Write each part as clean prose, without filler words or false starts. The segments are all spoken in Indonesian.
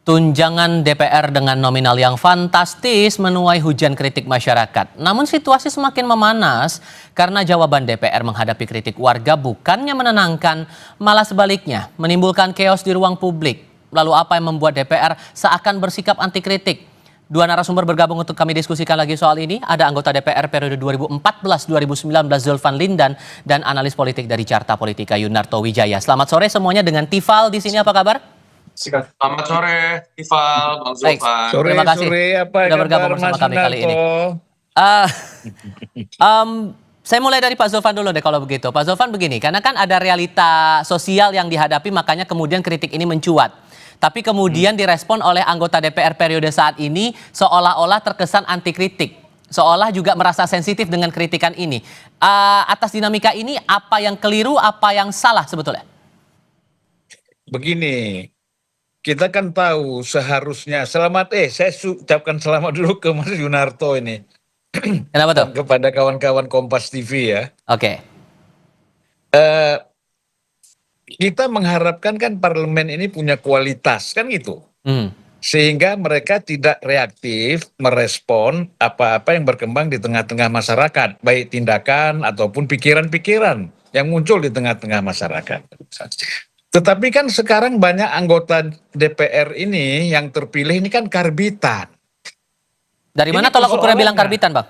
Tunjangan DPR dengan nominal yang fantastis menuai hujan kritik masyarakat. Namun situasi semakin memanas karena jawaban DPR menghadapi kritik warga bukannya menenangkan, malah sebaliknya menimbulkan chaos di ruang publik. Lalu apa yang membuat DPR seakan bersikap anti kritik? Dua narasumber bergabung untuk kami diskusikan lagi soal ini. Ada anggota DPR periode 2014-2019 Zulfan Lindan dan analis politik dari Carta Politika Yunarto Wijaya. Selamat sore semuanya dengan Tifal di sini, apa kabar? Selamat sore, Tifal, Bang Baik, Zulfan. terima kasih Apa sudah bergabung kabar, bersama Mas kami kali ini. Saya mulai dari Pak Zulfan dulu deh kalau begitu. Pak Zulfan begini, karena kan ada realita sosial yang dihadapi makanya kemudian kritik ini mencuat. Tapi kemudian direspon oleh anggota DPR periode saat ini seolah-olah terkesan anti kritik. Seolah juga merasa sensitif dengan kritikan ini. Atas dinamika ini apa yang keliru, apa yang salah sebetulnya? Begini, kita kan tahu seharusnya saya ucapkan selamat dulu ke Mas Yunarto ini. Kenapa tuh? Dan kepada kawan-kawan Kompas TV ya. Oke. Kita mengharapkan kan parlemen ini punya kualitas kan gitu. Sehingga mereka tidak reaktif merespon apa-apa yang berkembang di tengah-tengah masyarakat, baik tindakan ataupun pikiran-pikiran yang muncul di tengah-tengah masyarakat. Tetapi kan sekarang banyak anggota DPR ini yang terpilih ini kan karbitan. Dari mana tolak ukurnya bilang karbitan, Bang?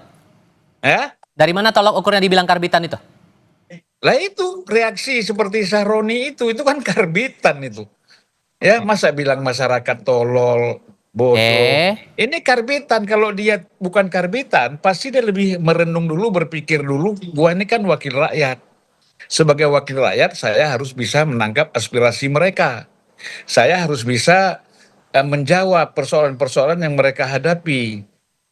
Ya? Dari mana tolak ukurnya dibilang karbitan itu? Lah itu reaksi seperti Sahroni itu kan karbitan itu. Ya, masa bilang masyarakat tolol, bodoh. Ini karbitan, kalau dia bukan karbitan, pasti dia lebih merenung dulu, berpikir dulu, gua ini kan wakil rakyat. Sebagai wakil rakyat, saya harus bisa menangkap aspirasi mereka. Saya harus bisa menjawab persoalan-persoalan yang mereka hadapi.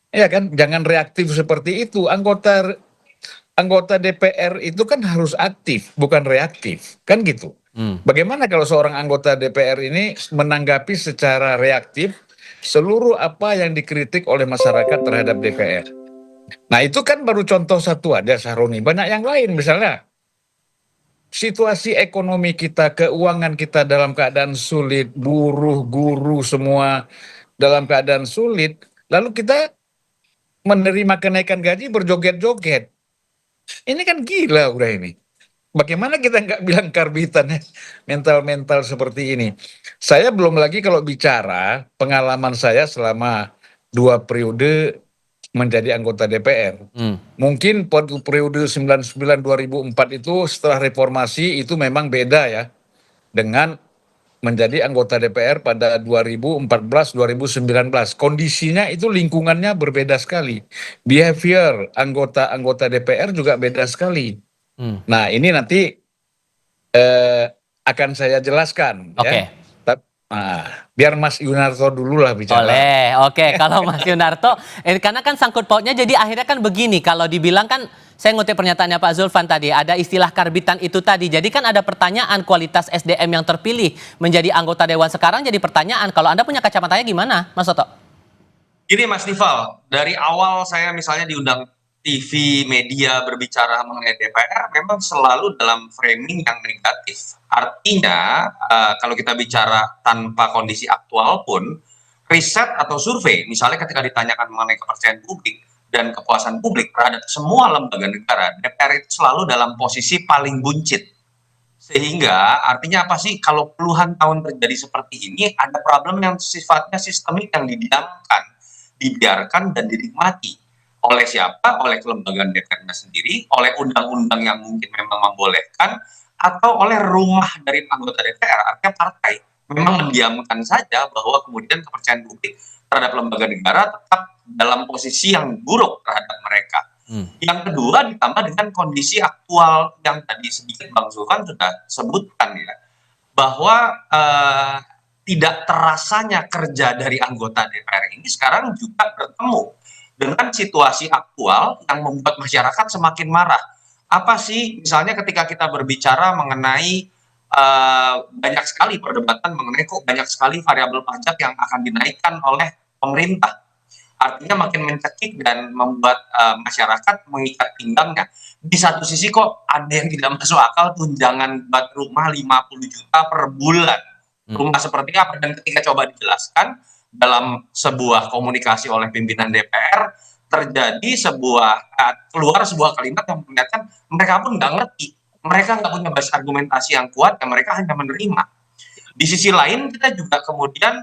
Ya kan, jangan reaktif seperti itu. Anggota DPR itu kan harus aktif, bukan reaktif, kan gitu. Bagaimana kalau seorang anggota DPR ini menanggapi secara reaktif seluruh apa yang dikritik oleh masyarakat terhadap DPR? Nah itu kan baru contoh satu aja, Sahroni. Banyak yang lain, misalnya situasi ekonomi kita, keuangan kita dalam keadaan sulit, buruh, guru semua dalam keadaan sulit, lalu kita menerima kenaikan gaji berjoget-joget. Ini kan gila udah ini. Bagaimana kita nggak bilang karbitan ya, mental-mental seperti ini. Saya belum lagi kalau bicara pengalaman saya selama 2 periode menjadi anggota DPR. Mungkin periode 99-2004 itu setelah reformasi itu memang beda ya dengan menjadi anggota DPR pada 2014-2019. Kondisinya itu lingkungannya berbeda sekali. Behavior anggota DPR juga beda sekali. Nah ini nanti akan saya jelaskan. Oke. Ya. Biar Mas Yunarto dulu lah bicara. Oke. Kalau Mas Yunarto, karena kan sangkut pautnya jadi akhirnya kan begini. Kalau dibilang kan, saya ngutip pernyataannya Pak Zulfan tadi, ada istilah karbitan itu tadi. Jadi kan ada pertanyaan kualitas SDM yang terpilih menjadi anggota Dewan sekarang jadi pertanyaan. Kalau Anda punya kacamatanya gimana, Mas Soto? Gini Mas Tifal, dari awal saya misalnya diundang TV, media berbicara mengenai DPR, memang selalu dalam framing yang negatif. Artinya, kalau kita bicara tanpa kondisi aktual pun, riset atau survei, misalnya ketika ditanyakan mengenai kepercayaan publik dan kepuasan publik terhadap semua lembaga negara, DPR itu selalu dalam posisi paling buncit. Sehingga artinya apa sih, kalau puluhan tahun terjadi seperti ini, ada problem yang sifatnya sistemik yang didiamkan, dibiarkan dan dinikmati. Oleh siapa? Oleh kelembagaan DPR-nya sendiri, oleh undang-undang yang mungkin memang membolehkan, atau oleh rumah dari anggota DPR, artinya partai. Memang mendiamkan saja bahwa kemudian kepercayaan publik terhadap lembaga negara tetap dalam posisi yang buruk terhadap mereka. Yang kedua ditambah dengan kondisi aktual yang tadi sedikit Bang Zulfan sudah sebutkan ya, bahwa tidak terasanya kerja dari anggota DPR ini sekarang juga bertemu dengan situasi aktual yang membuat masyarakat semakin marah. Apa sih misalnya ketika kita berbicara mengenai banyak sekali perdebatan mengenai kok banyak sekali variabel pajak yang akan dinaikkan oleh pemerintah. Artinya makin mencekik dan membuat masyarakat mengikat pinggangnya. Di satu sisi kok ada yang tidak masuk akal tunjangan buat rumah 50 juta per bulan. rumah seperti apa, dan ketika coba dijelaskan dalam sebuah komunikasi oleh pimpinan DPR, terjadi keluar sebuah kalimat yang memperlihatkan mereka pun nggak ngerti, mereka nggak punya basis argumentasi yang kuat, dan mereka hanya menerima. Di sisi lain kita juga kemudian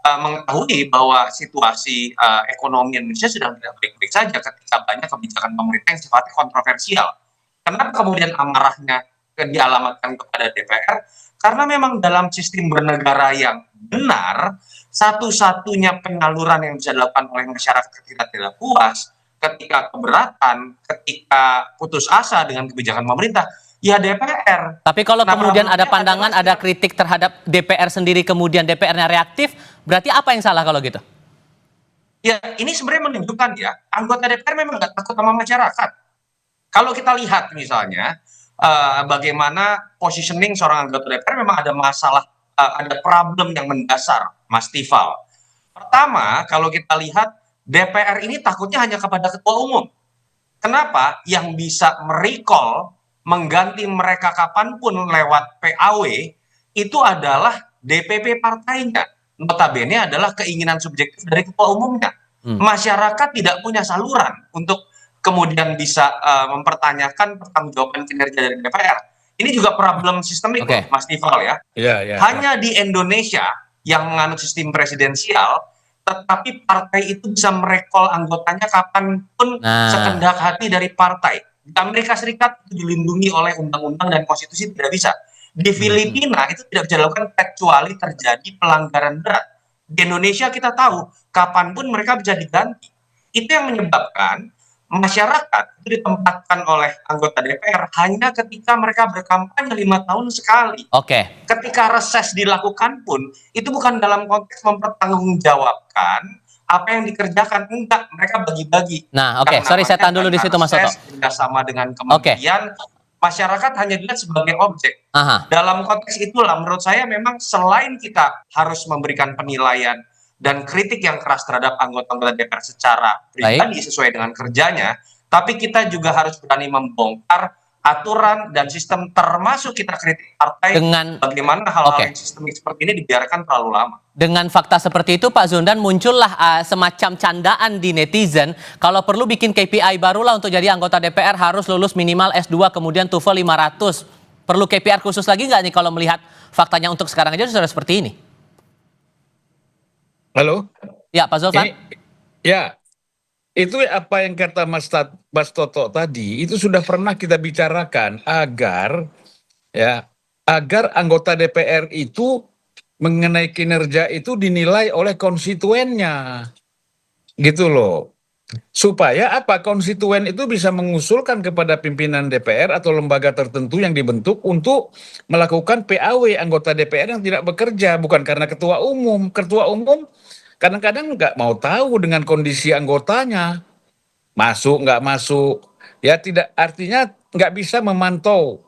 mengetahui bahwa situasi ekonomi Indonesia sedang tidak baik-baik saja ketika banyak kebijakan pemerintah yang sifatnya kontroversial. Kenapa kemudian amarahnya dialamatkan kepada DPR? Karena memang dalam sistem bernegara yang benar, satu-satunya penyaluran yang bisa dilakukan oleh masyarakat ketika tidak puas, ketika keberatan, ketika putus asa dengan kebijakan pemerintah, ya DPR. Tapi kalau Nah, kemudian ada problemnya pandangan, adalah ada kritik terhadap DPR sendiri, kemudian DPR-nya reaktif, berarti apa yang salah kalau gitu? ya ini sebenarnya menunjukkan ya, anggota DPR memang nggak takut sama masyarakat. Kalau kita lihat misalnya bagaimana positioning seorang anggota DPR, memang ada masalah, ada problem yang mendasar, Mas Tifal. Pertama, kalau kita lihat DPR ini takutnya hanya kepada ketua umum. Kenapa? Yang bisa merecall, mengganti mereka kapanpun lewat PAW, itu adalah DPP partainya. Notabene adalah keinginan subjektif dari ketua umumnya. Masyarakat tidak punya saluran untuk kemudian bisa mempertanyakan pertanggungjawaban kinerja dari DPR. Ini juga problem sistemik, Oke. Mas Tifal ya. Ya. Hanya di Indonesia yang menganut sistem presidensial, tetapi partai itu bisa merecall anggotanya kapanpun sekehendak hati dari partai. Di Amerika Serikat itu dilindungi oleh undang-undang dan konstitusi, tidak bisa. Di Filipina itu tidak bisa dilakukan kecuali terjadi pelanggaran berat. Di Indonesia kita tahu kapanpun mereka bisa diganti. Itu yang menyebabkan masyarakat itu ditempatkan oleh anggota DPR hanya ketika mereka berkampanye 5 tahun sekali. Oke. Ketika reses dilakukan pun, itu bukan dalam konteks mempertanggungjawabkan apa yang dikerjakan, enggak, mereka bagi-bagi. Nah, oke, sorry saya tahan dulu di situ, Mas Toto. Bersama dengan kementerian, masyarakat hanya dilihat sebagai objek. Dalam konteks itulah, menurut saya memang selain kita harus memberikan penilaian dan kritik yang keras terhadap anggota-anggota DPR secara pribadi sesuai dengan kerjanya, tapi kita juga harus berani membongkar aturan dan sistem, termasuk kita kritik partai dengan bagaimana hal-hal yang sistemik seperti ini dibiarkan terlalu lama. Dengan fakta seperti itu, Pak Zuldan, muncullah semacam candaan di netizen, kalau perlu bikin KPI barulah untuk jadi anggota DPR harus lulus minimal S2 kemudian TOEFL 500. Perlu KPI khusus lagi nggak nih kalau melihat faktanya untuk sekarang aja sudah seperti ini? Halo? Ya, Pak Zulfan. Ya, itu apa yang kata Mas Toto tadi, itu sudah pernah kita bicarakan agar anggota DPR itu mengenai kinerja itu dinilai oleh konstituennya. Gitu loh. Supaya apa? Konstituen itu bisa mengusulkan kepada pimpinan DPR atau lembaga tertentu yang dibentuk untuk melakukan PAW anggota DPR yang tidak bekerja, bukan karena ketua umum. Ketua umum kadang-kadang nggak mau tahu dengan kondisi anggotanya, masuk nggak masuk, ya tidak, artinya nggak bisa memantau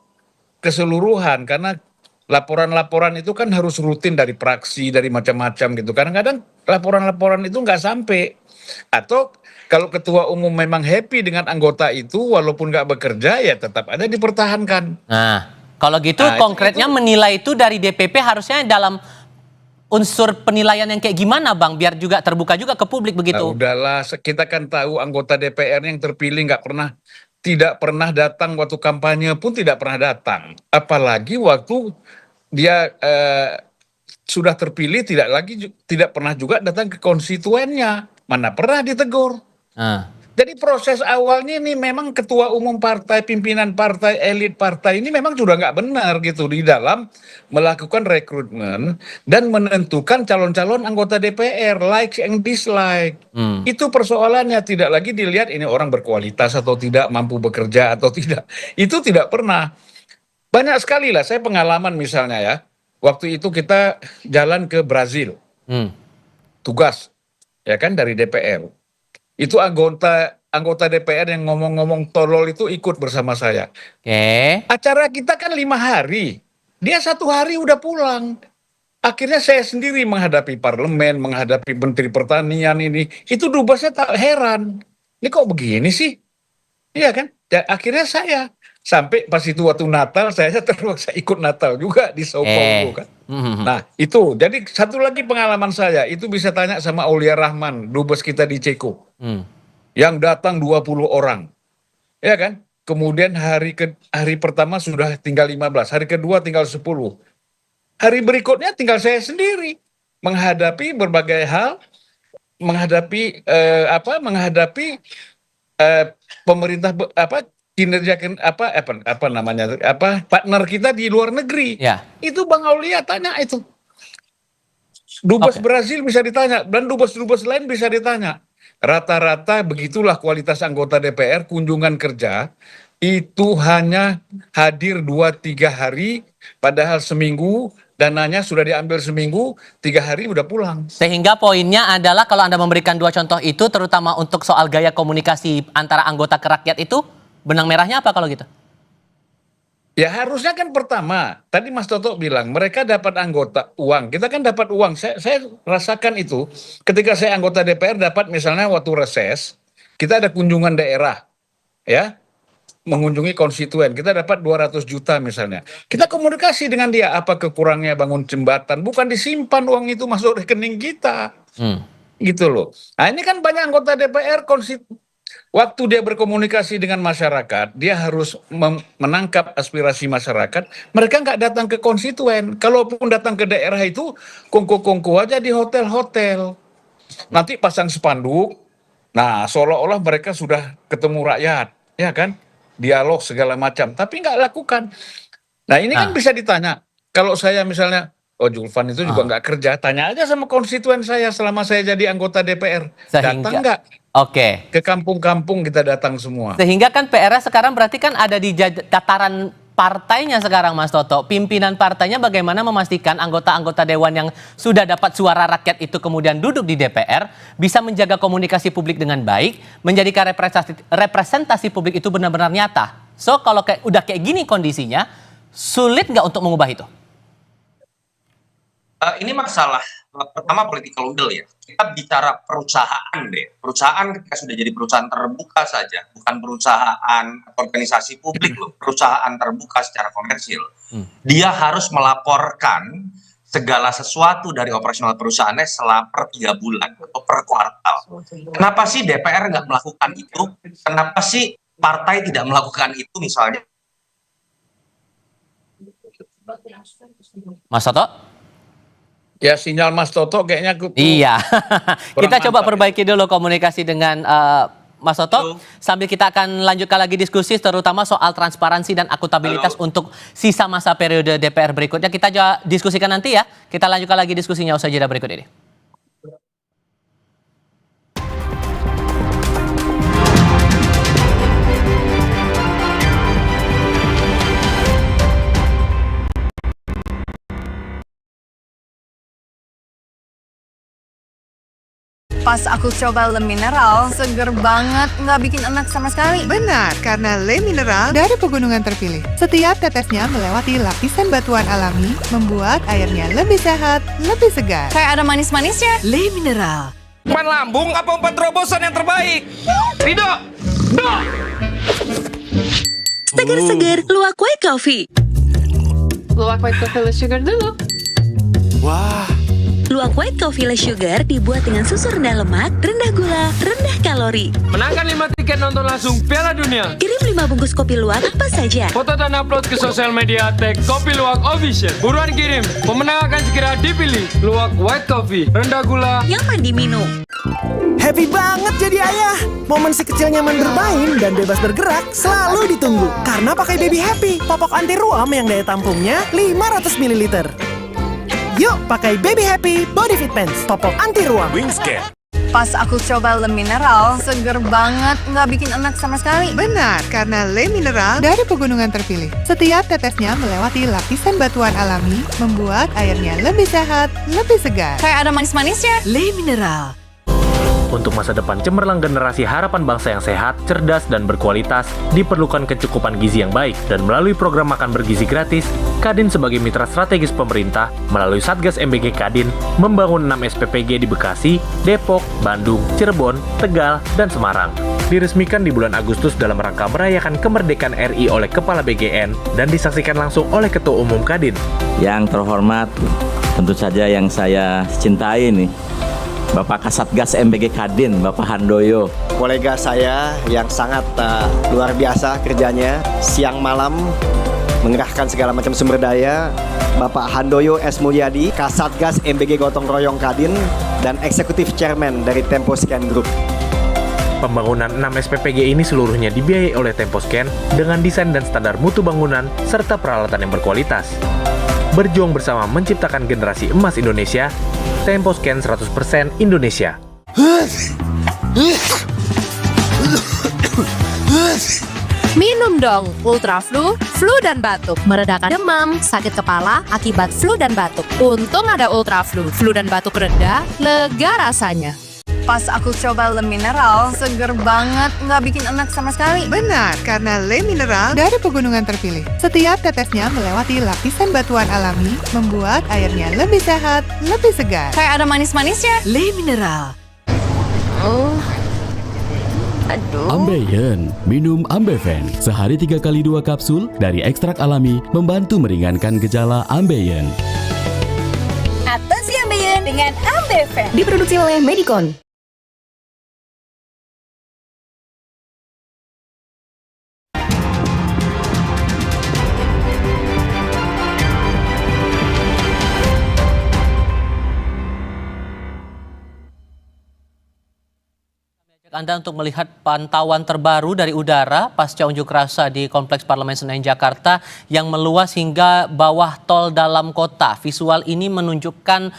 keseluruhan karena laporan-laporan itu kan harus rutin dari praksi, dari macam-macam gitu. Kadang-kadang laporan-laporan itu nggak sampai. Atau kalau ketua umum memang happy dengan anggota itu, walaupun nggak bekerja, ya tetap ada dipertahankan. Nah, kalau gitu konkretnya menilai itu dari DPP harusnya dalam unsur penilaian yang kayak gimana, Bang? Biar juga terbuka juga ke publik begitu. Nah, udahlah, kita kan tahu anggota DPR yang terpilih tidak pernah datang waktu kampanye pun tidak pernah datang. Apalagi waktu dia sudah terpilih tidak pernah juga datang ke konstituennya. Mana pernah ditegur. Jadi proses awalnya ini memang ketua umum partai, pimpinan partai, elit partai ini memang sudah nggak benar gitu di dalam melakukan rekrutmen dan menentukan calon-calon anggota DPR, like and dislike. Itu persoalannya, tidak lagi dilihat ini orang berkualitas atau tidak, mampu bekerja atau tidak. Itu tidak pernah. Banyak sekali lah, saya pengalaman misalnya ya, waktu itu kita jalan ke Brazil, tugas ya kan dari DPR. Itu anggota DPR yang ngomong-ngomong tolol itu ikut bersama saya. Acara kita kan 5 hari, dia 1 hari udah pulang. Akhirnya saya sendiri menghadapi parlemen, menghadapi menteri pertanian ini. Itu dubesnya tak heran. Ini kok begini sih? Iya kan? Dan akhirnya saya Sampai pas itu waktu Natal, saya terpaksa ikut Natal juga di Sao Paulo kan. Nah itu, jadi satu lagi pengalaman saya, itu bisa tanya sama Aulia Rahman, dubes kita di Ceko. Yang datang 20 orang. Ya kan? Kemudian hari pertama sudah tinggal 15, hari kedua tinggal 10. Hari berikutnya tinggal saya sendiri menghadapi berbagai hal, menghadapi pemerintah kinerja partner kita di luar negeri. Ya. Itu Bang Aulia tanya itu. Dubes Brazil bisa ditanya dan dubes-dubes lain bisa ditanya. Rata-rata begitulah kualitas anggota DPR, kunjungan kerja itu hanya hadir 2-3 hari, padahal seminggu dananya sudah diambil seminggu, 3 hari udah pulang. Sehingga poinnya adalah kalau Anda memberikan 2 contoh itu, terutama untuk soal gaya komunikasi antara anggota ke rakyat itu, benang merahnya apa kalau gitu? Ya harusnya kan pertama, tadi Mas Toto bilang mereka dapat anggota uang, kita kan dapat uang. Saya rasakan itu ketika saya anggota DPR dapat misalnya waktu reses, kita ada kunjungan daerah, ya, mengunjungi konstituen, kita dapat 200 juta misalnya. Kita komunikasi dengan dia, apa kekurangnya bangun jembatan, bukan disimpan uang itu masuk rekening kita. Gitu loh. Nah ini kan banyak anggota DPR waktu dia berkomunikasi dengan masyarakat, dia harus menangkap aspirasi masyarakat. Mereka nggak datang ke konstituen. Kalaupun datang ke daerah itu, kongko-kongko aja di hotel-hotel. Nanti pasang spanduk. Nah, seolah-olah mereka sudah ketemu rakyat, ya kan? Dialog segala macam. Tapi nggak lakukan. Nah, ini kan bisa ditanya. Kalau saya misalnya, Julvan itu juga nggak kerja, tanya aja sama konstituen saya selama saya jadi anggota DPR. Datang nggak? Oke. Ke kampung-kampung kita datang semua. Sehingga kan PR sekarang berarti kan ada di tataran partainya sekarang, Mas Toto. Pimpinan partainya bagaimana memastikan anggota-anggota dewan yang sudah dapat suara rakyat itu kemudian duduk di DPR bisa menjaga komunikasi publik dengan baik, menjadikan representasi publik itu benar-benar nyata. So kalau udah kayak gini kondisinya, sulit nggak untuk mengubah itu? Ini masalah pertama political will ya. Kita bicara perusahaan deh. Perusahaan ketika sudah jadi perusahaan terbuka saja, bukan perusahaan organisasi publik loh, perusahaan terbuka secara komersil. Dia harus melaporkan segala sesuatu dari operasional perusahaannya selama per 3 bulan atau per kuartal. Kenapa sih DPR nggak melakukan itu? Kenapa sih partai tidak melakukan itu misalnya? Mas Toto? Ya sinyal Mas Toto kayaknya iya. Kita coba perbaiki dulu komunikasi dengan Mas Toto. Sambil kita akan lanjutkan lagi diskusi terutama soal transparansi dan akuntabilitas untuk sisa masa periode DPR berikutnya. Kita diskusikan nanti ya. Kita lanjutkan lagi diskusinya usai jeda berikut ini. Pas aku coba Le Mineral, seger banget, nggak bikin enak sama sekali. Benar, karena Le Mineral dari pegunungan terpilih. Setiap tetesnya melewati lapisan batuan alami, membuat airnya lebih sehat, lebih segar. Kayak ada manis-manisnya. Le Mineral. Umpan lambung apa umpan terobosan yang terbaik? Rido! Do! Seger-seger, luwak white coffee. Luwak white coffee less sugar dulu. Wah, Luwak white coffee less sugar dibuat dengan susu rendah lemak, rendah gula, rendah kalori. menangkan 5 tiket nonton langsung Piala Dunia. Kirim 5 bungkus kopi luwak apa saja. Foto dan upload ke sosial media tag Kopi Luwak Official. Buruan kirim, pemenang akan segera dipilih. Luwak white coffee, rendah gula. Nyaman diminum. Happy banget jadi ayah. Momen si kecil nyaman bermain dan bebas bergerak selalu ditunggu. Karena pakai Baby Happy, popok anti ruam yang daya tampungnya 500 ml. Yuk pakai Baby Happy Body Fit Pants, popok anti ruam. Wingscare. Pas aku coba Le Mineral, seger banget, nggak bikin enak sama sekali. Benar, karena Le Mineral dari pegunungan terpilih. Setiap tetesnya melewati lapisan batuan alami, membuat airnya lebih sehat, lebih segar. Kayak ada manis-manisnya. Le Mineral. Untuk masa depan cemerlang generasi harapan bangsa yang sehat, cerdas, dan berkualitas, diperlukan kecukupan gizi yang baik. Dan melalui program makan bergizi gratis, Kadin sebagai mitra strategis pemerintah melalui Satgas MBG Kadin membangun 6 SPPG di Bekasi, Depok, Bandung, Cirebon, Tegal, dan Semarang. Diresmikan di bulan Agustus dalam rangka merayakan kemerdekaan RI oleh Kepala BGN dan disaksikan langsung oleh Ketua Umum Kadin. Yang terhormat, tentu saja yang saya cintai nih, Bapak Kasatgas MBG Kadin, Bapak Handoyo. Kolega saya yang sangat luar biasa kerjanya, siang malam mengerahkan segala macam sumber daya, Bapak Handoyo S. Mulyadi, Kasatgas MBG Gotong Royong Kadin, dan Eksekutif Chairman dari Temposcan Group. Pembangunan 6 SPPG ini seluruhnya dibiayai oleh Temposcan dengan desain dan standar mutu bangunan serta peralatan yang berkualitas. Berjuang bersama menciptakan generasi emas Indonesia, Temposcan 100% Indonesia. Minum dong Ultra Flu, flu dan batuk, meredakan demam, sakit kepala akibat flu dan batuk. Untung ada Ultra Flu, flu dan batuk reda, lega rasanya. Pas aku coba Le Mineral, seger banget, nggak bikin enak sama sekali. Benar, karena Le Mineral dari pegunungan terpilih. Setiap tetesnya melewati lapisan batuan alami, membuat airnya lebih sehat, lebih segar. Kayak ada manis-manisnya. Le Mineral. Aduh. Ambeien, minum Ambeven. Sehari 3 kali 2 kapsul dari ekstrak alami membantu meringankan gejala Ambeien. Atasi Ambeien dengan Ambeven. Diproduksi oleh Medicon. Anda untuk melihat pantauan terbaru dari udara pasca unjuk rasa di Kompleks Parlemen Senayan Jakarta yang meluas hingga bawah tol dalam kota. Visual ini menunjukkan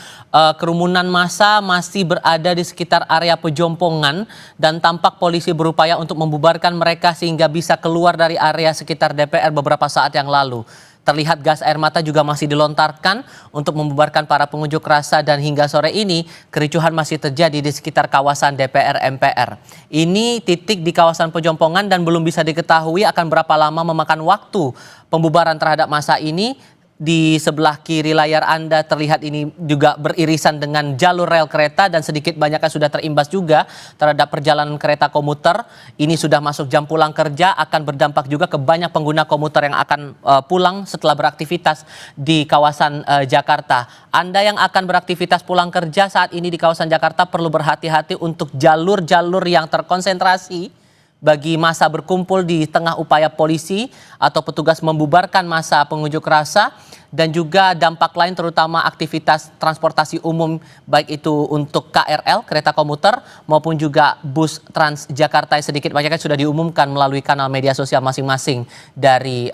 kerumunan massa masih berada di sekitar area pejompongan dan tampak polisi berupaya untuk membubarkan mereka sehingga bisa keluar dari area sekitar DPR beberapa saat yang lalu. Terlihat gas air mata juga masih dilontarkan untuk membubarkan para pengunjuk rasa dan hingga sore ini kericuhan masih terjadi di sekitar kawasan DPR MPR. Ini titik di kawasan Pejompongan dan belum bisa diketahui akan berapa lama memakan waktu pembubaran terhadap massa ini. Di sebelah kiri layar Anda terlihat ini juga beririsan dengan jalur rel kereta dan sedikit banyaknya sudah terimbas juga terhadap perjalanan kereta komuter. Ini sudah masuk jam pulang kerja, akan berdampak juga ke banyak pengguna komuter yang akan pulang setelah beraktivitas di kawasan Jakarta. Anda yang akan beraktivitas pulang kerja saat ini di kawasan Jakarta perlu berhati-hati untuk jalur-jalur yang terkonsentrasi bagi massa berkumpul di tengah upaya polisi atau petugas membubarkan massa pengunjuk rasa dan juga dampak lain terutama aktivitas transportasi umum baik itu untuk KRL, kereta komuter maupun juga bus Transjakarta yang sedikit banyaknya sudah diumumkan melalui kanal media sosial masing-masing dari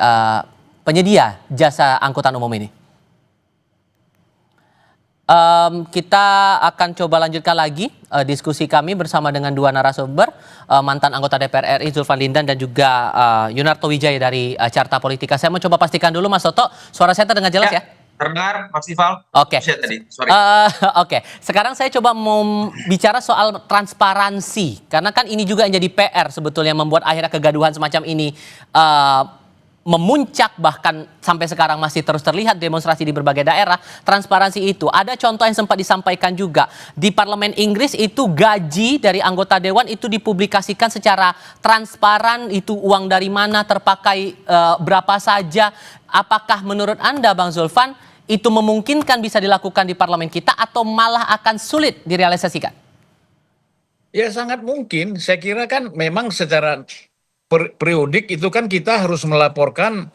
penyedia jasa angkutan umum ini. Kita akan coba lanjutkan lagi diskusi kami bersama dengan dua narasumber, mantan anggota DPR RI Zulfan Lindan dan juga Yunarto Wijaya dari Carta Politika. Saya mau coba pastikan dulu Mas Toto, suara saya terdengar jelas ya? Terdengar, Mas Ival. Oke. Sorry. Oke. Sekarang saya coba mau bicara soal transparansi, karena kan ini juga yang jadi PR sebetulnya membuat akhirnya kegaduhan semacam ini memuncak, bahkan sampai sekarang masih terus terlihat demonstrasi di berbagai daerah. Transparansi itu ada contoh yang sempat disampaikan juga di Parlemen Inggris, itu gaji dari anggota dewan itu dipublikasikan secara transparan, itu uang dari mana terpakai berapa saja. Apakah menurut Anda Bang Zulfan itu memungkinkan bisa dilakukan di parlemen kita atau malah akan sulit direalisasikan? Ya sangat mungkin, saya kira kan memang secara periodik itu kan kita harus melaporkan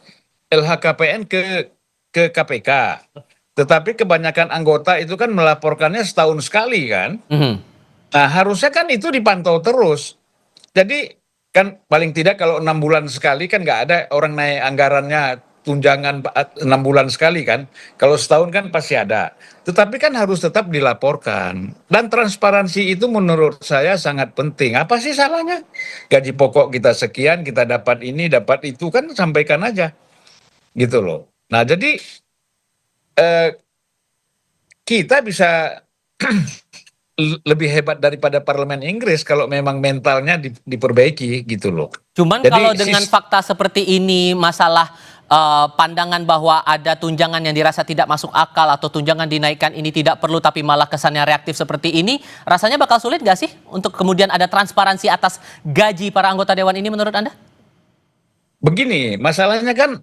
LHKPN ke KPK. Tetapi kebanyakan anggota itu kan melaporkannya setahun sekali kan. Nah harusnya kan itu dipantau terus. Jadi kan paling tidak kalau 6 bulan sekali kan nggak ada orang naik anggarannya tunjangan 6 bulan sekali kan. Kalau setahun kan pasti ada. Tetapi kan harus tetap dilaporkan. Dan transparansi itu menurut saya sangat penting. Apa sih salahnya? Gaji pokok kita sekian, kita dapat ini, dapat itu, kan sampaikan aja. Gitu loh. Nah jadi kita bisa lebih hebat daripada parlemen Inggris kalau memang mentalnya diperbaiki gitu loh. Cuman Jadi, kalau dengan fakta seperti ini, masalah pandangan bahwa ada tunjangan yang dirasa tidak masuk akal atau tunjangan dinaikkan ini tidak perlu tapi malah kesannya reaktif seperti ini, rasanya bakal sulit gak sih untuk kemudian ada transparansi atas gaji para anggota dewan ini menurut Anda? Begini, masalahnya kan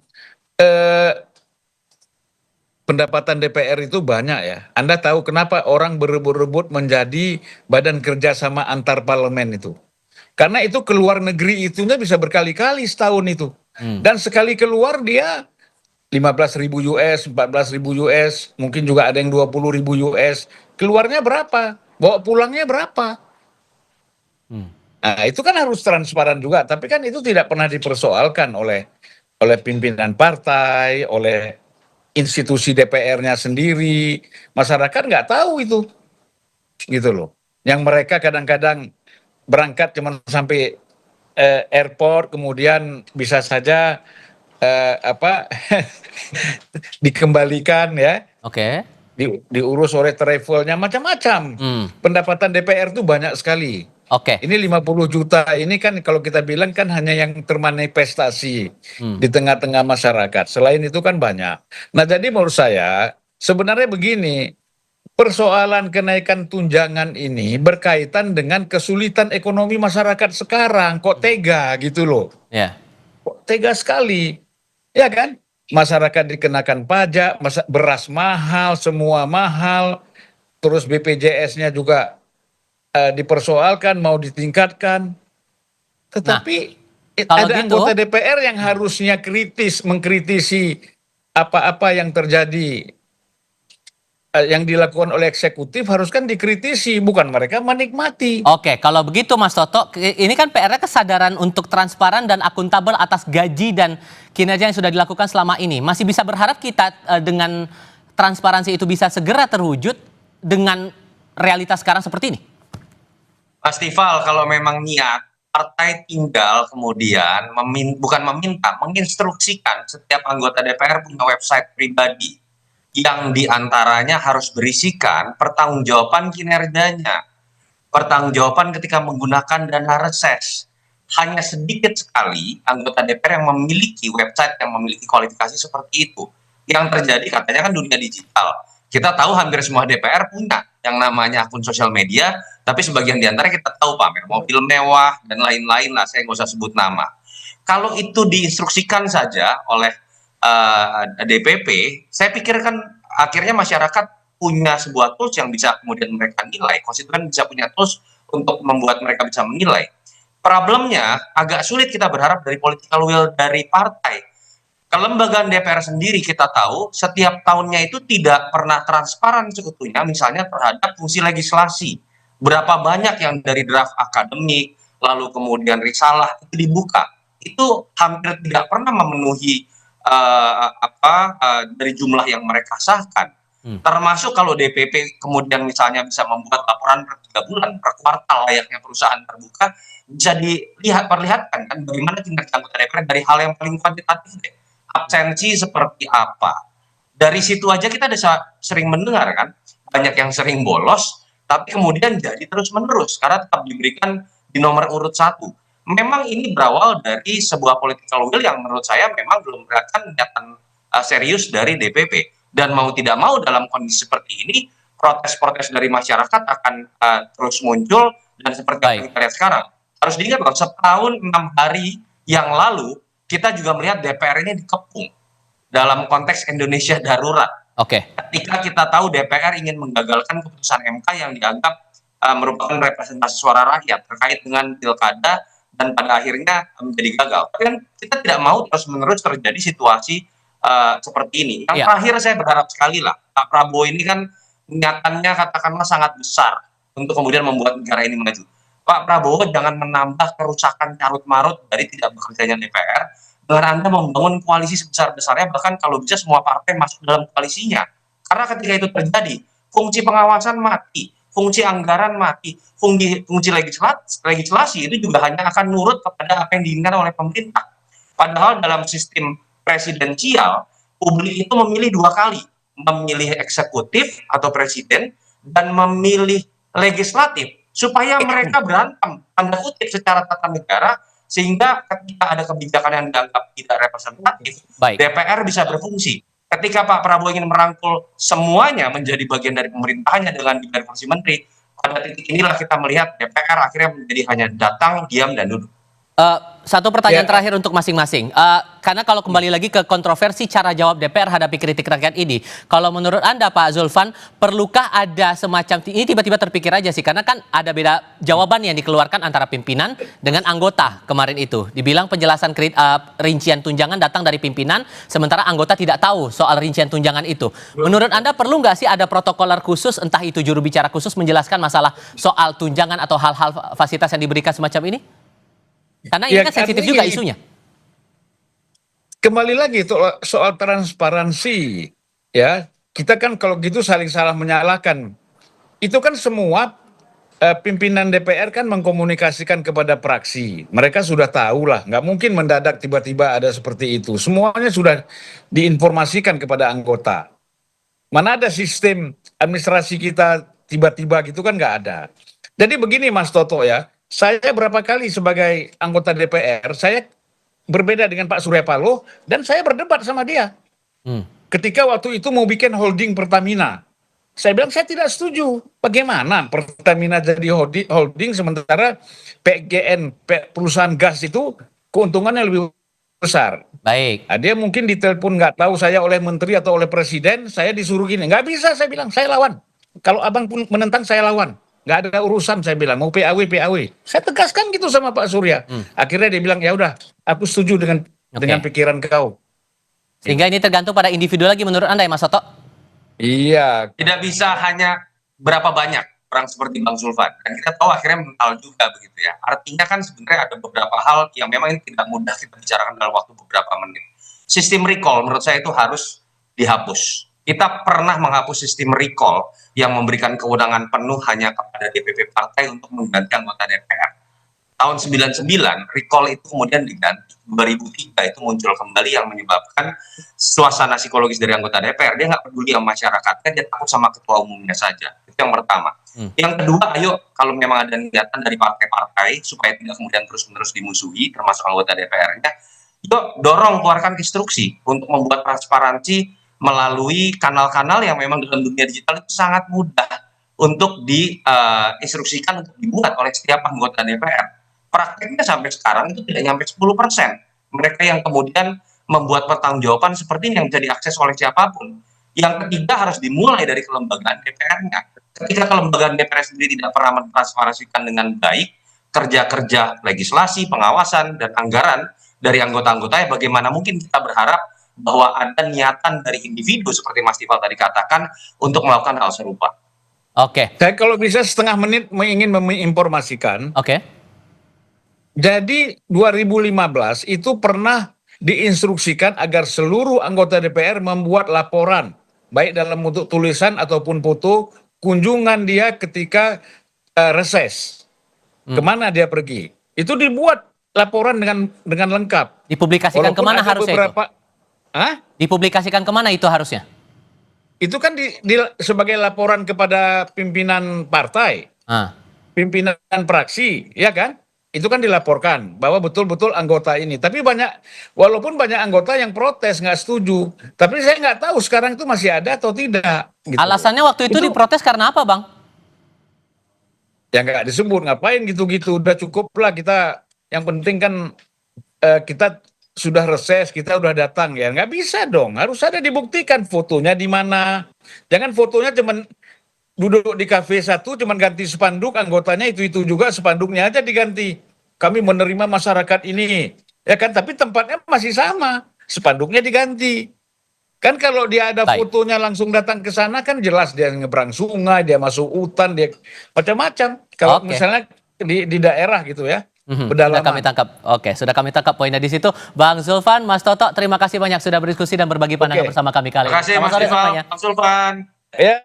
pendapatan DPR itu banyak ya. Anda tahu kenapa orang berebut-rebut menjadi badan kerjasama antar parlemen itu? Karena itu keluar negeri itunya bisa berkali-kali setahun itu. Dan sekali keluar dia 15.000 US, 14.000 US, mungkin juga ada yang 20.000 US. Keluarnya berapa? Bawa pulangnya berapa? Nah, itu kan harus transparan juga. Tapi kan itu tidak pernah dipersoalkan oleh pimpinan partai, oleh institusi DPR-nya sendiri. Masyarakat nggak tahu itu. Gitu loh. Yang mereka kadang-kadang berangkat cuma sampai airport, kemudian bisa saja dikembalikan ya. Oke. Diurus oleh travelnya macam-macam. Pendapatan DPR itu banyak sekali. Oke. Ini 50 juta ini kan kalau kita bilang kan hanya yang termanifestasi di tengah-tengah masyarakat. Selain itu kan banyak. Nah, jadi menurut saya sebenarnya begini, persoalan kenaikan tunjangan ini berkaitan dengan kesulitan ekonomi masyarakat sekarang. Kok tega gitu loh. Ya. Kok tega sekali. Ya kan? Masyarakat dikenakan pajak, beras mahal, semua mahal. Terus BPJS-nya juga dipersoalkan, mau ditingkatkan. Tetapi ada anggota DPR yang harusnya kritis, mengkritisi apa-apa yang terjadi, yang dilakukan oleh eksekutif harus kan dikritisi, bukan mereka menikmati. Oke, kalau begitu Mas Toto, ini kan PR-nya kesadaran untuk transparan dan akuntabel atas gaji dan kinerja yang sudah dilakukan selama ini. Masih bisa berharap kita dengan transparansi itu bisa segera terwujud dengan realitas sekarang seperti ini? Mas Tifal, kalau memang niat, partai tinggal kemudian bukan meminta, menginstruksikan setiap anggota DPR punya website pribadi yang diantaranya harus berisikan pertanggungjawaban kinerjanya, pertanggungjawaban ketika menggunakan dana reses. Hanya sedikit sekali anggota DPR yang memiliki website yang memiliki kualifikasi seperti itu. Yang terjadi katanya kan dunia digital. Kita tahu hampir semua DPR punya yang namanya akun sosial media, tapi sebagian di antara kita tahu pamer mobil mewah dan lain-lain lah, saya nggak usah sebut nama. Kalau itu diinstruksikan saja oleh DPP, saya pikir kan akhirnya masyarakat punya sebuah tools yang bisa kemudian mereka nilai, konstituen bisa punya tools untuk membuat mereka bisa menilai. Problemnya agak sulit kita berharap dari political will dari partai. Kelembagaan DPR sendiri kita tahu setiap tahunnya itu tidak pernah transparan seutuhnya, misalnya terhadap fungsi legislasi. Berapa banyak yang dari draft akademik, lalu kemudian risalah itu dibuka. Itu hampir tidak pernah memenuhi dari jumlah yang mereka sahkan. Termasuk kalau DPP kemudian misalnya bisa membuat laporan per 3 bulan, per kuartal layaknya perusahaan terbuka, bisa perlihatkan kan bagaimana kinerja anggota DPR dari hal yang paling kuantitatif deh. Absensi seperti apa. Dari situ aja kita sering mendengar kan, banyak yang sering bolos, tapi kemudian jadi terus-menerus karena tetap diberikan di nomor urut 1. Memang ini berawal dari sebuah political will yang menurut saya memang belum kelihatan niatan serius dari DPP. Dan mau tidak mau dalam kondisi seperti ini, protes-protes dari masyarakat akan terus muncul dan seperti yang kita lihat sekarang. Harus diingat bahwa setahun 6 hari yang lalu, kita juga melihat DPR ini dikepung dalam konteks Indonesia darurat. Oke. Ketika kita tahu DPR ingin menggagalkan keputusan MK yang dianggap merupakan representasi suara rakyat terkait dengan pilkada dan pada akhirnya menjadi gagal. Tapi kan kita tidak mau terus-menerus terjadi situasi seperti ini. Yang terakhir saya berharap sekali lah, Pak Prabowo ini kan niatannya katakanlah sangat besar untuk kemudian membuat negara ini maju. Pak Prabowo jangan menambah kerusakan carut-marut dari tidak bekerjanya DPR dengan Anda membangun koalisi sebesar-besarnya, bahkan kalau bisa semua partai masuk dalam koalisinya. Karena ketika itu terjadi, fungsi pengawasan mati, fungsi anggaran mati, fungsi legislasi itu juga hanya akan nurut kepada apa yang diinginkan oleh pemerintah. Padahal dalam sistem presidensial, publik itu memilih 2 kali, memilih eksekutif atau presiden dan memilih legislatif supaya mereka berantem tanda kutip secara tata negara, sehingga ketika ada kebijakan yang dianggap tidak representatif, DPR bisa berfungsi. Ketika Pak Prabowo ingin merangkul semuanya menjadi bagian dari pemerintahannya dengan diversi menteri, pada titik inilah kita melihat DPR akhirnya menjadi hanya datang, diam, dan duduk. Satu pertanyaan terakhir untuk masing-masing. Karena kalau kembali lagi ke kontroversi cara jawab DPR hadapi kritik rakyat ini, kalau menurut Anda Pak Zulfan, perlukah ada semacam, ini tiba-tiba terpikir aja sih, karena kan ada beda jawaban yang dikeluarkan antara pimpinan dengan anggota kemarin itu. Dibilang penjelasan rincian tunjangan datang dari pimpinan, sementara anggota tidak tahu soal rincian tunjangan itu. Menurut Anda perlu nggak sih ada protokoler khusus, entah itu juru bicara khusus menjelaskan masalah soal tunjangan atau hal-hal fasilitas yang diberikan semacam ini? Karena ini kan sensitif juga isunya. Kembali lagi soal transparansi, ya kita kan kalau gitu saling salah menyalahkan. Itu kan semua pimpinan DPR kan mengkomunikasikan kepada praksi. Mereka sudah tahu lah, nggak mungkin mendadak tiba-tiba ada seperti itu. Semuanya sudah diinformasikan kepada anggota. Mana ada sistem administrasi kita tiba-tiba gitu kan nggak ada. Jadi begini Mas Toto ya. Saya berapa kali sebagai anggota DPR, saya berbeda dengan Pak Surya Paloh dan saya berdebat sama dia. Ketika waktu itu mau bikin holding Pertamina, saya bilang saya tidak setuju. Bagaimana Pertamina jadi holding sementara PGN, perusahaan gas itu keuntungannya lebih besar. Baik. Nah, dia mungkin ditelepon nggak tahu saya oleh menteri atau oleh presiden, saya disuruh gini. Nggak bisa, saya bilang, saya lawan. Kalau abang pun menentang, saya lawan. Nggak ada urusan, saya bilang, mau PAW. Saya tegaskan gitu sama Pak Surya. Akhirnya dia bilang, ya udah, aku setuju dengan pikiran kau. Sehingga ini tergantung pada individu lagi menurut Anda ya Mas Toto? Iya. Tidak bisa hanya berapa banyak orang seperti Bang Zulfan. Dan kita tahu akhirnya mental juga begitu ya. Artinya kan sebenarnya ada beberapa hal yang memang ini tidak mudah kita bicarakan dalam waktu beberapa menit. Sistem recall menurut saya itu harus dihapus. Kita pernah menghapus sistem recall yang memberikan kewenangan penuh hanya kepada DPP partai untuk mengganti anggota DPR. Tahun 99, recall itu kemudian diganti. 2003 itu muncul kembali yang menyebabkan suasana psikologis dari anggota DPR. Dia nggak peduli sama masyarakatnya, dia takut sama ketua umumnya saja. Itu yang pertama. Yang kedua, ayo kalau memang ada niatan dari partai-partai supaya tidak kemudian terus-menerus dimusuhi, termasuk anggota DPR-nya, yuk dorong, keluarkan instruksi untuk membuat transparansi melalui kanal-kanal yang memang dalam dunia digital itu sangat mudah untuk diinstruksikan untuk dibuat oleh setiap anggota DPR. Prakteknya sampai sekarang itu tidak nyampe 10%. Mereka yang kemudian membuat pertanggungjawaban seperti ini yang bisa diakses oleh siapapun. Yang ketiga harus dimulai dari kelembagaan DPR-nya. Ketika kelembagaan DPR sendiri tidak pernah mentransparansikan dengan baik kerja-kerja legislasi, pengawasan, dan anggaran dari anggota-anggotanya, bagaimana mungkin kita berharap bahwa ada niatan dari individu seperti Mas Tifal tadi katakan untuk melakukan hal serupa. Oke. Saya kalau bisa setengah menit ingin menginformasikan. Oke. Jadi 2015 itu pernah diinstruksikan agar seluruh anggota DPR membuat laporan, baik dalam bentuk tulisan ataupun foto, kunjungan dia ketika reses. Kemana dia pergi. Itu dibuat laporan dengan lengkap. Dipublikasikan kemana harusnya itu? Dipublikasikan kemana itu harusnya? Itu kan sebagai laporan kepada pimpinan partai, pimpinan praksi, ya kan? Itu kan dilaporkan bahwa betul-betul anggota ini. Tapi walaupun banyak anggota yang protes, nggak setuju. Tapi saya nggak tahu sekarang itu masih ada atau tidak. Gitu. Alasannya waktu itu diprotes karena apa, Bang? Ya nggak disebut, ngapain gitu-gitu. Udah cukup lah kita, yang penting kan kita sudah reses, kita udah datang ya. Nggak bisa dong, harus ada dibuktikan fotonya di mana. Jangan fotonya cuman duduk di kafe satu, cuman ganti spanduk, anggotanya itu juga, spanduknya aja diganti. Kami menerima masyarakat ini, ya kan? Tapi tempatnya masih sama, spanduknya diganti. Kan kalau dia ada fotonya langsung datang ke sana kan jelas dia nyebrang sungai, dia masuk hutan, dia macam-macam. Kalau misalnya di daerah gitu ya. Sudah kami tangkap. Oke, sudah kami tangkap poinnya di situ. Bang Zulfan, Mas Toto, terima kasih banyak sudah berdiskusi dan berbagi pandangan bersama kami kali ini. Terima kasih Mas Zulfan. Ya.